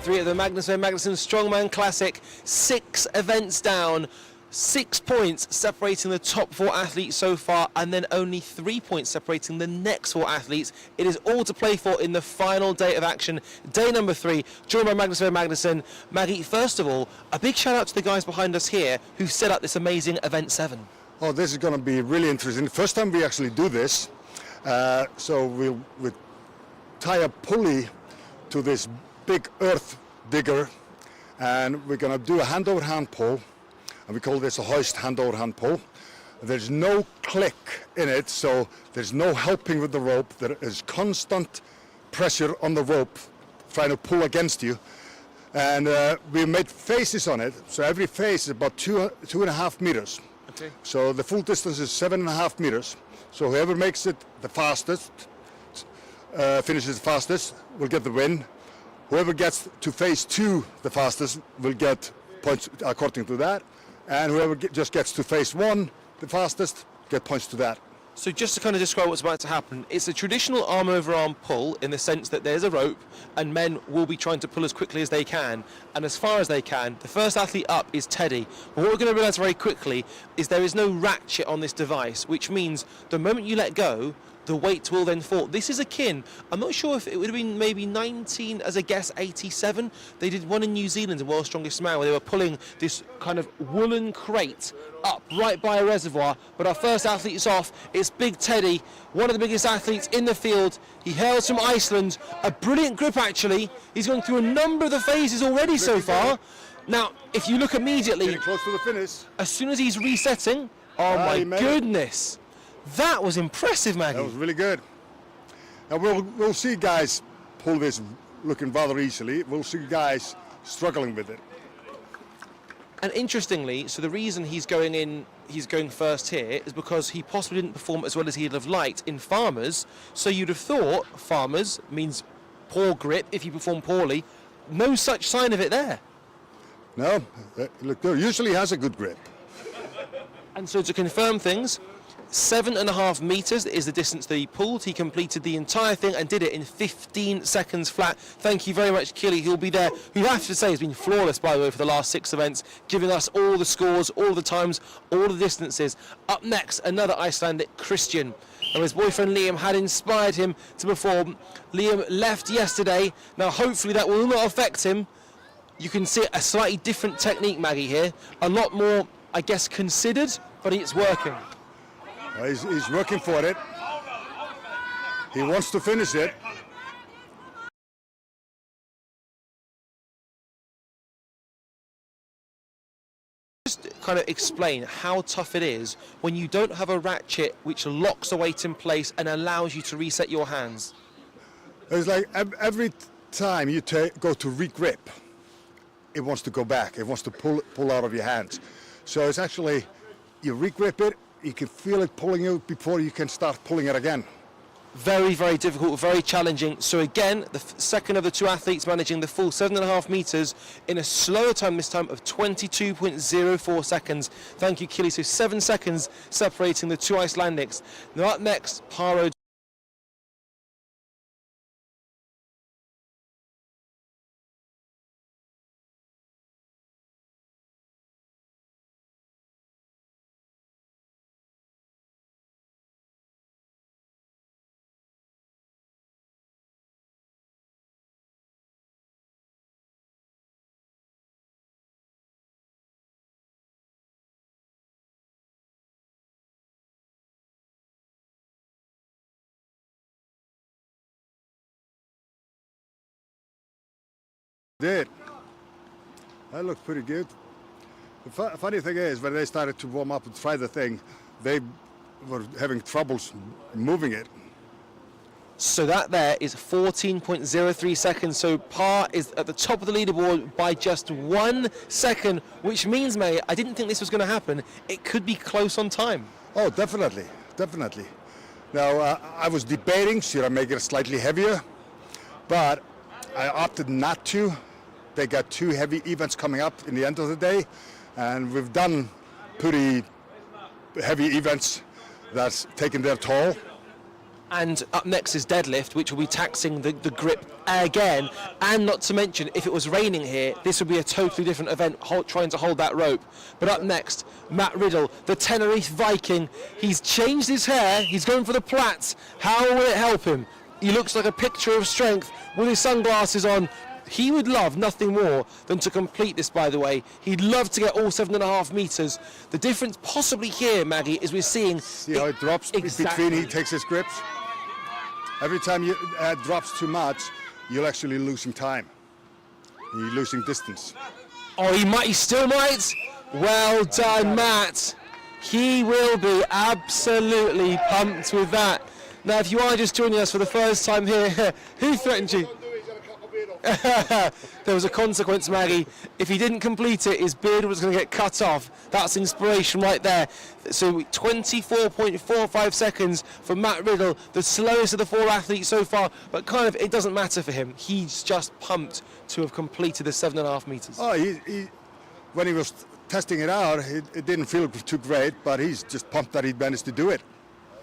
3 at the MvM Strongman Classic. 6 events down, 6 points separating the top 4 athletes so far, and then only 3 points separating the next 4 athletes. It is all to play for in the final day of action, day number 3, joined by Magnus and Magnusson. Maggie, first of all, a big shout out to the guys behind us here who set up this amazing event 7. Oh, this is going to be really interesting. First time we actually do this, so we'll tie a pulley to this big earth digger, and we're going to do a hand-over-hand pull, and we call this a hoist hand-over-hand pull. There's no click in it, so there's no helping with the rope. There is constant pressure on the rope trying to pull against you, and we made faces on it, so every face is about 2.5 meters. Okay. So the full distance is 7.5 meters. So whoever makes it the fastest, finishes the fastest, will get the win. Whoever gets to phase 2 the fastest will get points according to that. And whoever just gets to phase 1 the fastest, get points to that. So just to kind of describe what's about to happen, it's a traditional arm-over-arm pull in the sense that there's a rope and men will be trying to pull as quickly as they can and as far as they can. The first athlete up is Teddy. But what we're going to realise very quickly is there is no ratchet on this device, which means the moment you let go, the weight will then fall. This is akin, I'm not sure if it would have been maybe 19, as a guess, 87. They did one in New Zealand in World's Strongest Man where they were pulling this kind of woolen crate up right by a reservoir. But our first athlete is off. It's Big Teddy, one of the biggest athletes in the field. He hails from Iceland. A brilliant grip, actually. He's gone through a number of the phases already so far. Now, if you look immediately, getting close to the finish. As soon as he's resetting, oh my goodness. That was impressive, Maggie. That was really good. Now we'll see guys pull this looking rather easily. We'll see guys struggling with it. And interestingly, so the reason he's going first here is because he possibly didn't perform as well as he'd have liked in farmers. So you'd have thought farmers means poor grip if you perform poorly. No such sign of it there. No, look, usually has a good grip. And so to confirm things, 7.5 meters is the distance that he pulled. He completed the entire thing and did it in 15 seconds flat. Thank you very much, Killy, who'll be there, who I have to say has been flawless, by the way, for the last 6 events, giving us all the scores, all the times, all the distances. Up next, another Icelandic, Christian. And his boyfriend Liam had inspired him to perform. Liam left yesterday. Now, hopefully that will not affect him. You can see a slightly different technique, Maggie, here. A lot more, I guess, considered, but it's working. He's working for it. He wants to finish it. Just kind of explain how tough it is when you don't have a ratchet which locks the weight in place and allows you to reset your hands. It's like every time you go to re-grip, it wants to go back. It wants to pull out of your hands. So it's actually, you re-grip it, you can feel it pulling you before you can start pulling it again. Very, very difficult, very challenging. So again, the second of the 2 athletes managing the full 7.5 meters in a slower time this time of 22.04 seconds. Thank you, Killy. So 7 seconds separating the 2 Icelandics. Now up next, Paro. Did. That looked pretty good. The funny thing is, when they started to warm up and try the thing, they were having troubles moving it. So that there is 14.03 seconds. So Par is at the top of the leaderboard by just 1 second, which means, mate, I didn't think this was going to happen. It could be close on time. Oh, definitely, definitely. Now, I was debating, should I make it slightly heavier? But I opted not to. They got 2 heavy events coming up in the end of the day, and we've done pretty heavy events that's taken their toll. And up next is deadlift, which will be taxing the grip again. And not to mention, if it was raining here, this would be a totally different event, trying to hold that rope. But up next, Matt Riddle, the Tenerife Viking. He's changed his hair. He's going for the plaits. How will it help him? He looks like a picture of strength with his sunglasses on. He would love nothing more than to complete this, by the way. He'd love to get all 7.5 meters. The difference possibly here, Maggie, is we're seeing... See how it drops exactly. between he takes his grips? Every time you drops too much, you're actually losing time. You're losing distance. Oh, he still might. Well done, Matt. He will be absolutely pumped with that. Now, if you are just joining us for the first time here, who threatened you? There was a consequence, Maggie. If he didn't complete it, his beard was going to get cut off. That's inspiration right there. So 24.45 seconds for Matt Riddle, the slowest of the 4 athletes so far, but kind of it doesn't matter for him. He's just pumped to have completed the 7.5 meters. Oh, when he was testing it out, it didn't feel too great, but he's just pumped that he managed to do it.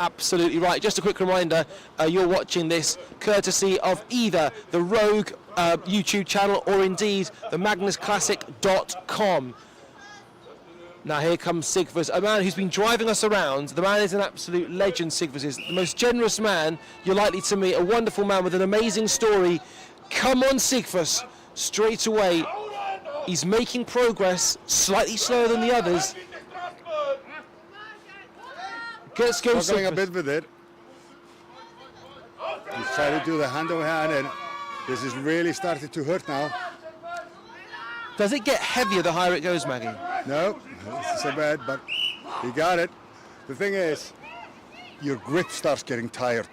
Absolutely right. Just a quick reminder, you're watching this courtesy of either the Rogue YouTube channel or indeed the MagnusClassic.com. Now here comes Sigfus, a man who's been driving us around. The man is an absolute legend, Sigfus is. The most generous man you're likely to meet, a wonderful man with an amazing story. Come on, Sigfus, straight away. He's making progress, slightly slower than the others. Let's go, struggling a bit with it. He's trying to do the hand over hand, and this is really starting to hurt now. Does it get heavier the higher it goes, Maggie? No, it's so bad, but he got it. The thing is, your grip starts getting tired.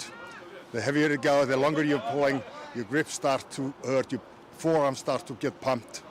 The heavier you go, the longer you're pulling, your grip starts to hurt, your forearm starts to get pumped.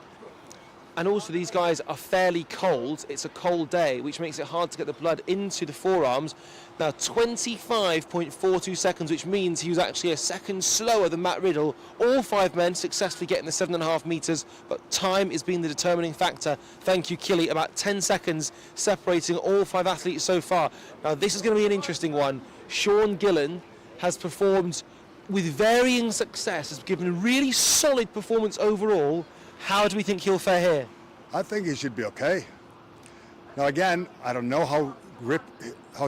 And also these guys are fairly cold. It's a cold day, which makes it hard to get the blood into the forearms. Now 25.42 seconds, which means he was actually a second slower than Matt Riddle. All 5 men successfully getting the 7.5 meters, but time is being the determining factor. Thank you, Killy. About 10 seconds separating all 5 athletes so far. Now this is going to be an interesting one. Sean Gillen has performed with varying success, has given a really solid performance overall. How do we think he'll fare here? I think he should be okay. Now again, I don't know how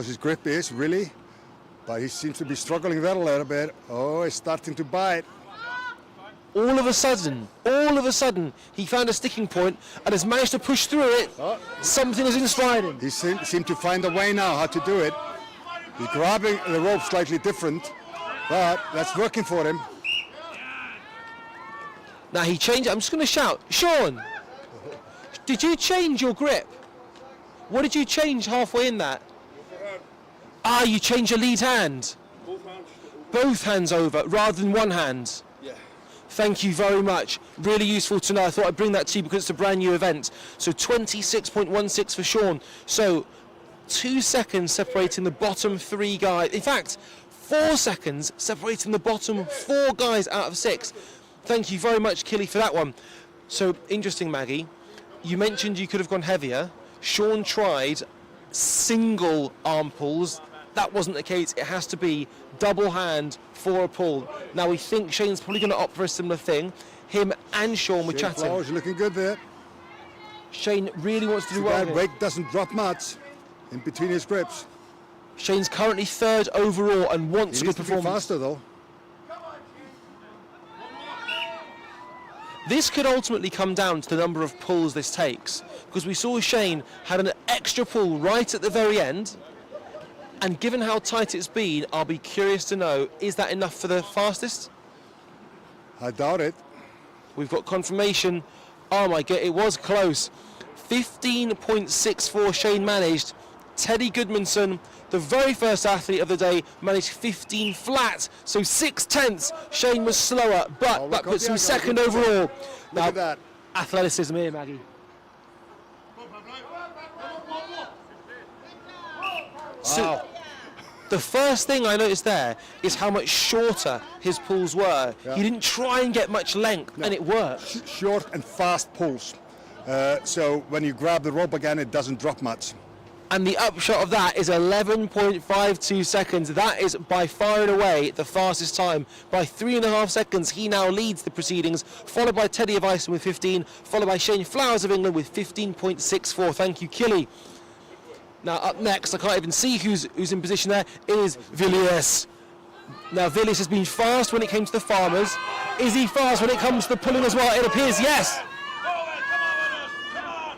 his grip is really, but he seems to be struggling there a little bit. Oh, he's starting to bite. All of a sudden, he found a sticking point and has managed to push through it. Something is inspired him. He seemed to find a way now how to do it. He's grabbing the rope slightly different, but that's working for him. Now he changed it. I'm just going to shout, Sean, did you change your grip? What did you change halfway in that? Ah, you changed your lead hand. Both hands over rather than one hand. Yeah. Thank you very much. Really useful to know. I thought I'd bring that to you because it's a brand new event. So 26.16 for Sean. So 2 seconds separating the bottom 3 guys. In fact, 4 seconds separating the bottom 4 guys out of 6. Thank you very much, Killy, for that one. So, interesting, Maggie. You mentioned you could have gone heavier. Sean tried single arm pulls. That wasn't the case. It has to be double hand for a pull. Now, we think Shane's probably going to opt for a similar thing. Him and Sean were chatting. Flowers looking good there. Shane really wants to do well. That weight doesn't drop much in between his grips. Shane's currently 3rd overall and wants a good performance. He needs to be faster, though. This could ultimately come down to the number of pulls this takes, because we saw Shane had an extra pull right at the very end, and given how tight it's been, I'll be curious to know, is that enough for the fastest? I doubt it. We've got confirmation. Oh my God, it was close. 15.64 Shane managed. Teddy Goodmanson, the very first athlete of the day, managed 15 flat, so 6/10. Shane was slower, but that puts him 2nd overall. Look at that. Athleticism here, Maggie. So, the first thing I noticed there is how much shorter his pulls were. Yeah. He didn't try and get much length, and it worked. Short and fast pulls. So when you grab the rope again, it doesn't drop much. And the upshot of that is 11.52 seconds. That is by far and away the fastest time. By 3.5 seconds, he now leads the proceedings, followed by Teddy of Iceland with 15, followed by Shane Flowers of England with 15.64. Thank you, Killy. Now up next, I can't even see who's in position there, is Villiers. Now Villiers has been fast when it came to the farmers. Is he fast when it comes to the pulling as well? It appears yes.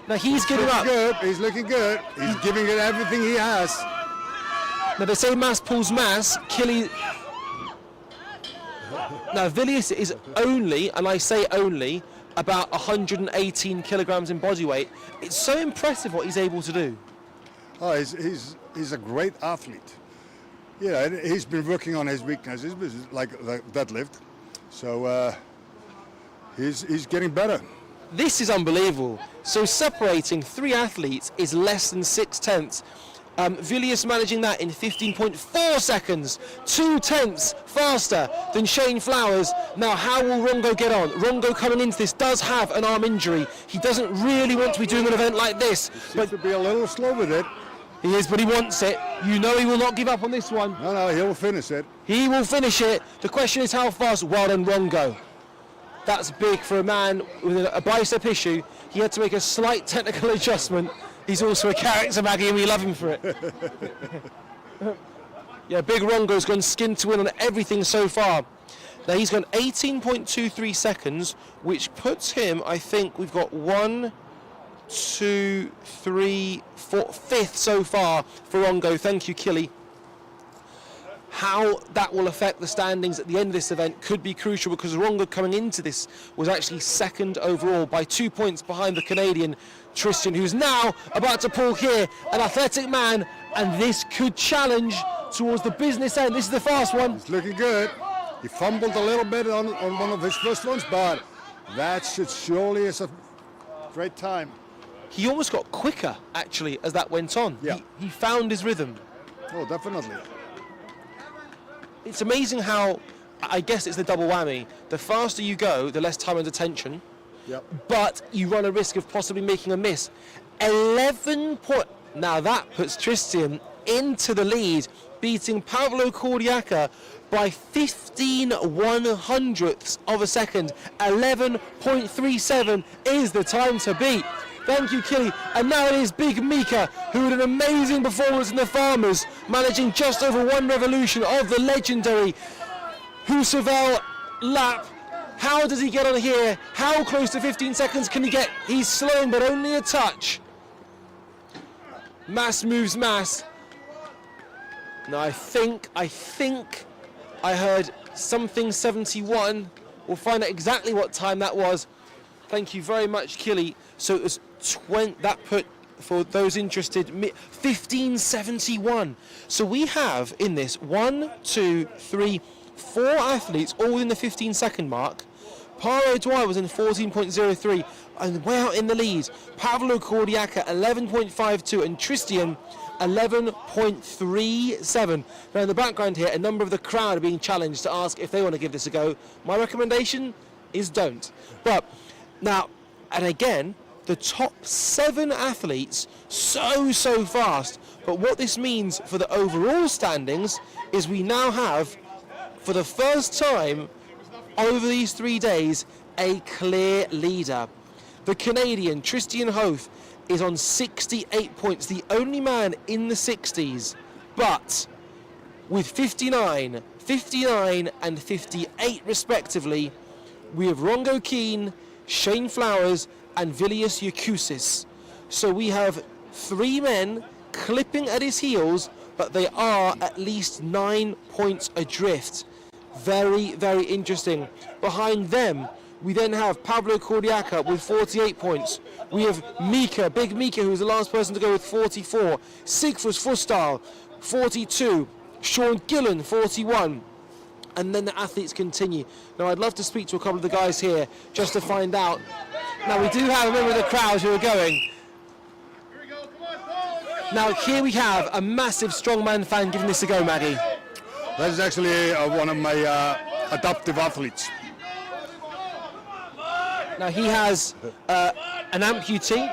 Now he's giving up. Good. He's looking good. He's giving it everything he has. Now they say mass pulls mass. Killy. Now Villiers is only, and I say only, about 118 kilograms in body weight. It's so impressive what he's able to do. Oh, he's a great athlete. Yeah, he's been working on his weaknesses, like the deadlift. So he's getting better. This is unbelievable. So separating 3 athletes is less than 6/10. Villiers managing that in 15.4 seconds, 2/10 faster than Shane Flowers. Now how will Rongo get on? Rongo coming into this does have an arm injury. He doesn't really want to be doing an event like this. But to be a little slow with it. He is, but he wants it. You know he will not give up on this one. No, he'll finish it. He will finish it. The question is how fast. Well done, Rongo. That's big for a man with a bicep issue. He had to make a slight technical adjustment. He's also a character, Maggie, and we love him for it. Yeah, Big Rongo's gone skin to win on everything so far. Now he's gone 18.23 seconds, which puts him, I think we've got 1, 2, 3, 4, 5th so far for Rongo. Thank you, Killy. How that will affect the standings at the end of this event could be crucial, because Rongo coming into this was actually 2nd overall by 2 points behind the Canadian Tristan, who's now about to pull here, an athletic man, and this could challenge towards the business end. This is the fast one. It's looking good. He fumbled a little bit on one of his first ones, but that should surely is a great time. He almost got quicker, actually, as that went on. Yeah. He found his rhythm. Oh, definitely. It's amazing how, I guess it's the double whammy. The faster you go, the less time under tension. Yep. But you run a risk of possibly making a miss. 11 points. Now that puts Tristan into the lead, beating Pavlo Kordiaka by 15/100ths of a second. 11.37 is the time to beat. Thank you, Killy. And now it is Big Mika, who had an amazing performance in the Farmers, managing just over 1 revolution of the legendary Husserl lap. How does he get on here? How close to 15 seconds can he get? He's slowing, but only a touch. Mass moves mass. Now I think I heard something 71. We'll find out exactly what time that was. Thank you very much, Killy. So it was 20, that put, for those interested, 1571. So we have in this 1, 2, 3, 4 athletes all in the 15-second mark. Paro Dwyer was in 14.03 and way out in the lead. Pavlo Kordiaka 11.52 and Tristan 11.37. Now in the background here, a number of the crowd are being challenged to ask if they want to give this a go. My recommendation is don't. But now, and again, the top 7 athletes so fast. But what this means for the overall standings is we now have, for the first time over these 3 days, a clear leader. The Canadian Tristan Hoth is on 68 points, the only man in the 60s, but with 59, 59 and 58 respectively, we have Rongo Keane, Shane Flowers and Vilius Yakusis. So we have 3 men clipping at his heels, but they are at least 9 points adrift. Very, very interesting. Behind them, we then have Pablo Kordiaka with 48 points. We have Mika, Big Mika, who's the last person to go with 44. Sigfus Fustal, 42. Sean Gillen, 41. And then the athletes continue. Now, I'd love to speak to a couple of the guys here just to find out. Now, we do have a member of the crowd who are going. Now, here we have a massive strongman fan giving this a go, Maggie. That is actually one of my adoptive athletes. Now he has an amputee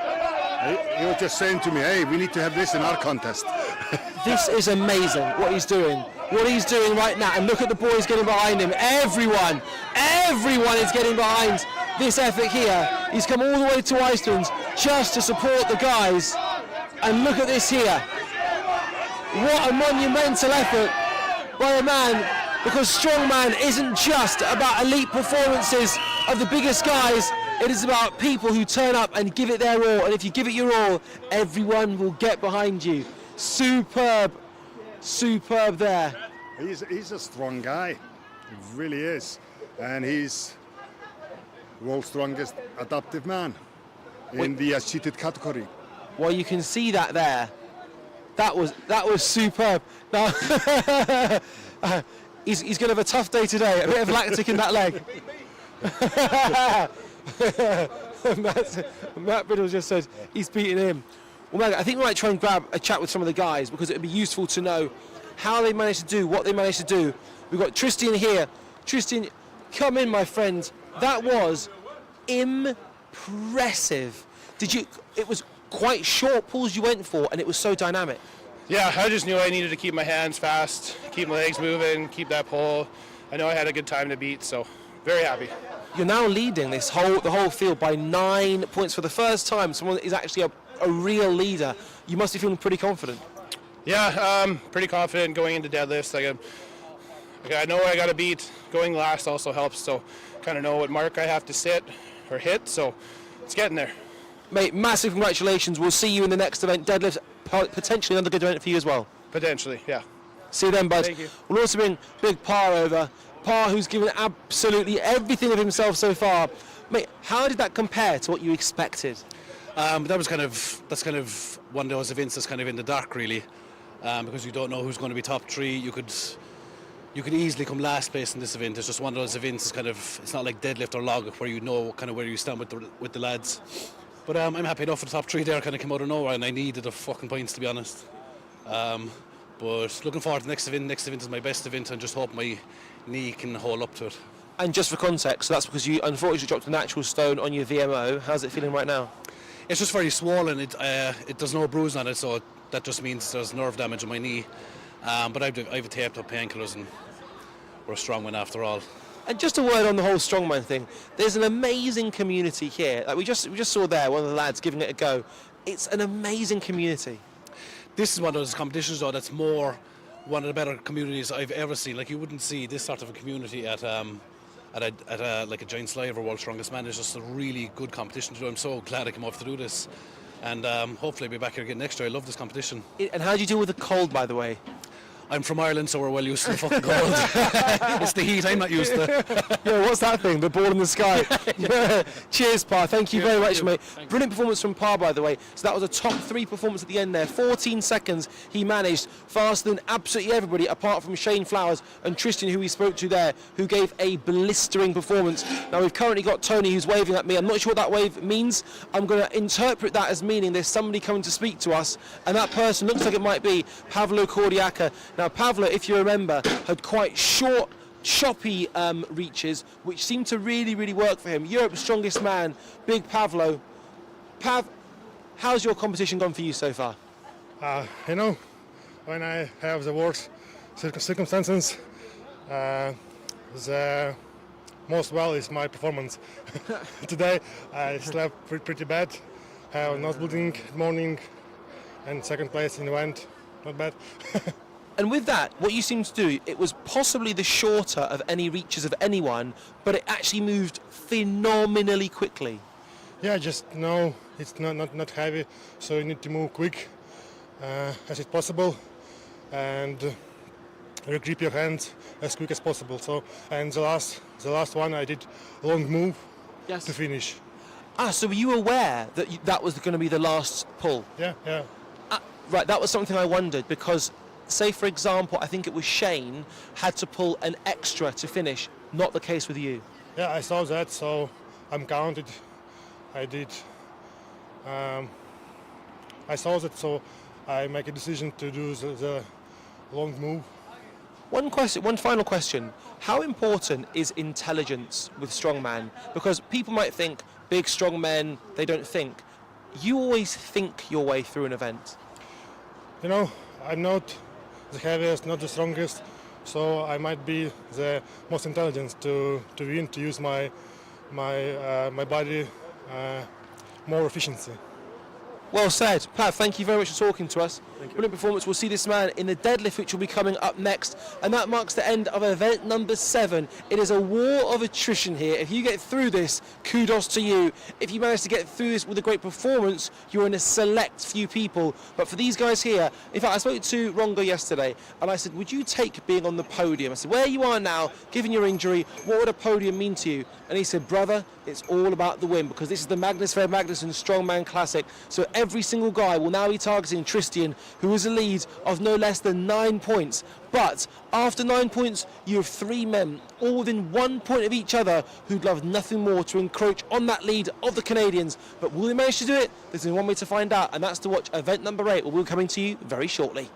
He was just saying to me, hey, we need to have this in our contest. This is amazing what he's doing. What he's doing right now, and look at the boys getting behind him. Everyone is getting behind this effort here. He's come all the way to Iceland just to support the guys. And look at this here. What a monumental effort by a man, because strongman isn't just about elite performances of the biggest guys. It is about people who turn up and give it their all. And if you give it your all, everyone will get behind you. Superb there. He's a strong guy, he really is, and he's world's strongest adaptive man in the seated category. Well, you can see that there. That was superb. Now he's going to have a tough day today. A bit of lactic in that leg. Matt Biddle just said he's beating him. Well, I think we might try and grab a chat with some of the guys, because it would be useful to know how they managed to do what they managed to do. We've got Tristan here. Tristan, come in, my friend. That was impressive. It was quite short pulls you went for, and it was so dynamic. Yeah, I just knew I needed to keep my hands fast, keep my legs moving, keep that pull. I know I had a good time to beat, so very happy. You're now leading the whole field by 9 points for the first time. Someone that is actually a real leader. You must be feeling pretty confident. Yeah, pretty confident going into deadlifts. I know I got to beat. Going last also helps, so kind of know what mark I have to sit or hit, so it's getting there. Mate, massive congratulations. We'll see you in the next event. Deadlifts, potentially another good event for you as well. Potentially, yeah. See you then, bud. Thank you. We'll also bring Big Par over. Par, who's given absolutely everything of himself so far. Mate, how did that compare to what you expected? That's kind of one of those events that's kind of in the dark, really, because you don't know who's going to be top three. You could easily come last place in this event. It's just one of those events. It's not like deadlift or log where you know kind of where you stand with the lads. But I'm happy enough for the top three there. Kind of came out of nowhere, and I needed the fucking points, to be honest. But looking forward to the next event. Next event is my best event, and just hope my knee can hold up to it. And just for context, so that's because you unfortunately dropped a natural stone on your VMO. How's it feeling right now? It's just very swollen. There's no bruise on it, so that just means there's nerve damage in my knee. But I've taped up painkillers, and we're a strongman after all. And just a word on the whole strongman thing. There's an amazing community here. Like we just saw there, one of the lads giving it a go. It's an amazing community. This is one of those competitions, though, that's more one of the better communities I've ever seen. Like, you wouldn't see this sort of a community at a Giant Slave or World's Strongest Man. It's just a really good competition to do. I'm so glad I came off to do this, and hopefully I'll be back here again next year. I love this competition. And how do you deal with the cold, by the way? I'm from Ireland, so we're well used to the fucking cold. It's the heat I'm not used to. Yeah, what's that thing? The ball in the sky. Yeah. Cheers, Par. Thank you very much, mate. Brilliant performance from Par, by the way. So that was a top 3 performance at the end there. 14 seconds he managed, faster than absolutely everybody, apart from Shane Flowers and Tristan, who we spoke to there, who gave a blistering performance. Now, we've currently got Tony, who's waving at me. I'm not sure what that wave means. I'm going to interpret that as meaning there's somebody coming to speak to us, and that person looks like it might be Pavlo Kordiaka. Now, Pavlo, if you remember, had quite short, choppy reaches, which seemed to really, really work for him. Europe's strongest man, Big Pavlo. Pav, how's your competition gone for you so far? When I have the worst circumstances, the most well is my performance. Today I slept pretty bad. I have nose bleeding in the morning, and second place in the event. Not bad. And with that, what you seem to do, it was possibly the shorter of any reaches of anyone, but it actually moved phenomenally quickly. Yeah, just know it's not heavy, so you need to move quick as it's possible, and grip your hands as quick as possible. So, and the last one I did long move to finish. So were you aware that that was going to be the last pull? Yeah. Right, that was something I wondered, because say, for example, I think it was Shane had to pull an extra to finish. Not the case with you. Yeah, I saw that, so I'm counted. I did. I saw that, so I make a decision to do the long move. One final question. How important is intelligence with strongman? Because people might think big strong men, they don't think. you always think your way through an event. You know, I'm not the heaviest, not the strongest, so I might be the most intelligent to win, to use my body more efficiency. Well said. Pat, thank you very much for talking to us. Brilliant performance. We'll see this man in the deadlift, which will be coming up next. And that marks the end of event number 7. It is a war of attrition here. If you get through this, kudos to you. If you manage to get through this with a great performance, you're in a select few people. But for these guys here, in fact, I spoke to Rongo yesterday, and I said, would you take being on the podium? I said, where you are now, given your injury, what would a podium mean to you? And he said, brother, it's all about the win, because this is the MvM Magnusson Strongman Classic. So every single guy will now be targeting Tristan, who is a lead of no less than 9 points. But after 9 points, you have 3 men, all within 1 point of each other, who'd love nothing more to encroach on that lead of the Canadians. But will they manage to do it? There's only one way to find out, and that's to watch event number 8, where we'll be coming to you very shortly.